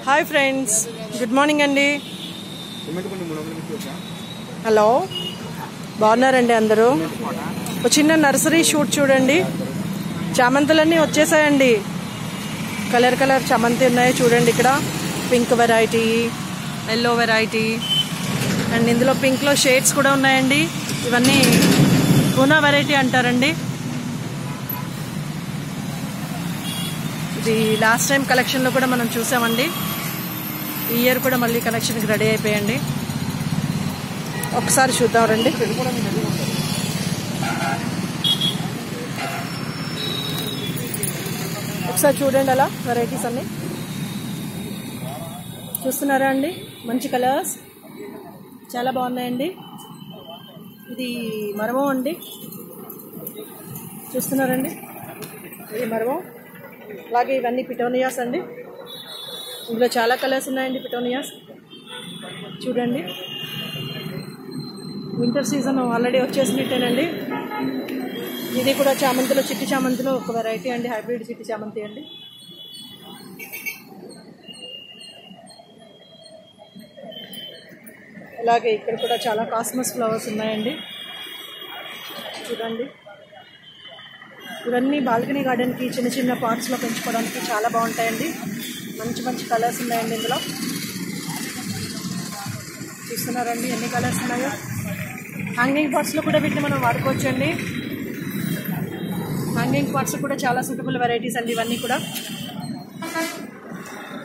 Hi friends, good morning అండి. Hello, బాగున్నారండి అందరూ? ఒక చిన్న నర్సరీ షూట్ చూడండి. చామంతులన్నీ వచ్చేసాయండి. కలర్ కలర్ చామంతి ఉన్నాయి చూడండి. ఇక్కడ pink variety, yellow variety and ఇందులో పింక్లో షేడ్స్ కూడా ఉన్నాయండి. ఇవన్నీ పూనా వెరైటీ అంటారండి. ఇది లాస్ట్ టైం కలెక్షన్లో కూడా మనం చూసామండి. ఈ ఇయర్ కూడా మళ్ళీ కలెక్షన్కి రెడీ అయిపోయండి. ఒకసారి చూద్దాం రండి. ఒకసారి చూడండి అలా వెరైటీస్ అన్నీ చూస్తున్నారా అండి. మంచి కలర్స్ చాలా బాగున్నాయండి. ఇది మరవం అండి, చూస్తున్నారండి. ఇది మరవం. అలాగే ఇవన్నీ పిటోనియాస్ అండి. ఇందులో చాలా కలర్స్ ఉన్నాయండి. పిటోనియాస్ చూడండి. వింటర్ సీజన్ ఆల్రెడీ వచ్చేసినట్టేనండి. ఇది కూడా చామంతిలో, చిట్టి చామంతిలో ఒక వెరైటీ అండి. హైబ్రిడ్ చిట్టి చామంతి అండి. అలాగే ఇక్కడ కూడా చాలా కాస్మస్ ఫ్లవర్స్ ఉన్నాయండి. చూడండి, ఇవన్నీ బాల్కనీ గార్డెన్కి చిన్న చిన్న పాట్స్లో పెంచుకోవడానికి చాలా బాగుంటాయండి. మంచి మంచి కలర్స్ ఉన్నాయండి ఇందులో. చూస్తున్నారండి ఎన్ని కలర్స్ ఉన్నాయో. హ్యాంగింగ్ పాట్స్లో కూడా వీటిని మనం వాడుకోవచ్చండి. హ్యాంగింగ్ పాట్స్ కూడా చాలా సూటబుల్ వెరైటీస్ అండి ఇవన్నీ కూడా.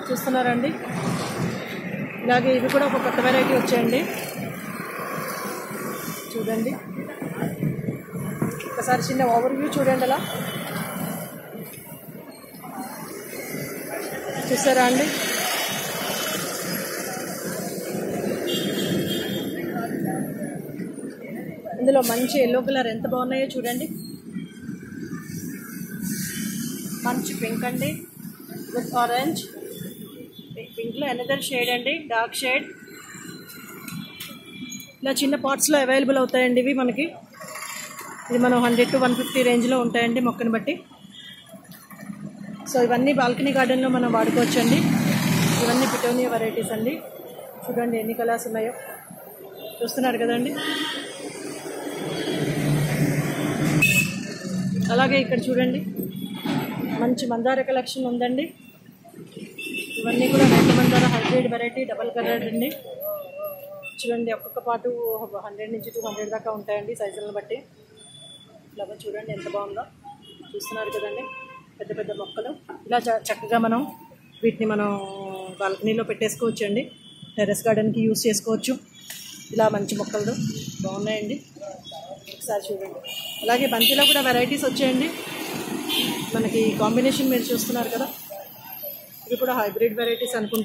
చూస్తున్నారండి. ఇలాగే ఇవి కూడా ఒక కొత్త వెరైటీ వచ్చాయండి. చూడండి, ఒకసారి చిన్న ఓవర్వ్యూ చూడండి అలా. చూసారా అండి. ఇందులో మంచి ఎల్లో కలర్ ఎంత బాగున్నాయో చూడండి. మంచి పింక్ అండి విత్ ఆరెంజ్. పింక్లో ఎనదర్ షేడ్ అండి, డార్క్ షేడ్. ఇలా చిన్న పాట్స్లో అవైలబుల్ అవుతాయండి ఇవి మనకి. ఇది మనం 100 to 150 రేంజ్లో ఉంటాయండి మొక్కని బట్టి. సో ఇవన్నీ బాల్కనీ గార్డెన్లో మనం వాడుకోవచ్చండి. ఇవన్నీ పిటోనియా వెరైటీస్ అండి. చూడండి ఎన్ని కలర్స్ ఉన్నాయో. చూస్తున్నారు కదండి. అలాగే ఇక్కడ చూడండి మంచి మందార కలెక్షన్ ఉందండి. ఇవన్నీ కూడా రెడ్ మందార హైబ్రిడ్ వెరైటీ, డబల్ కలర్ అండి. చూడండి, ఒక్కొక్క పాటు 100 నుంచి 200 దాకా ఉంటాయండి సైజులను బట్టి. ఫ్లవర్ చూడండి ఎంత బాగుందో. చూస్తున్నారు కదండి, పెద్ద పెద్ద మొక్కలు. ఇలా చక్కగా మనం వీటిని మనం బాల్కనీలో పెట్టేసుకోవచ్చు అండి. టెర్రస్ గార్డెన్కి యూజ్ చేసుకోవచ్చు. ఇలా మంచి మొక్కలు బాగున్నాయండి. ఒకసారి చూడండి. అలాగే బంతిలో కూడా వెరైటీస్ వచ్చాయండి మనకి. కాంబినేషన్ మీరు చూస్తున్నారు కదా. ఇవి కూడా హైబ్రిడ్ వెరైటీస్ అనుకుంటాను.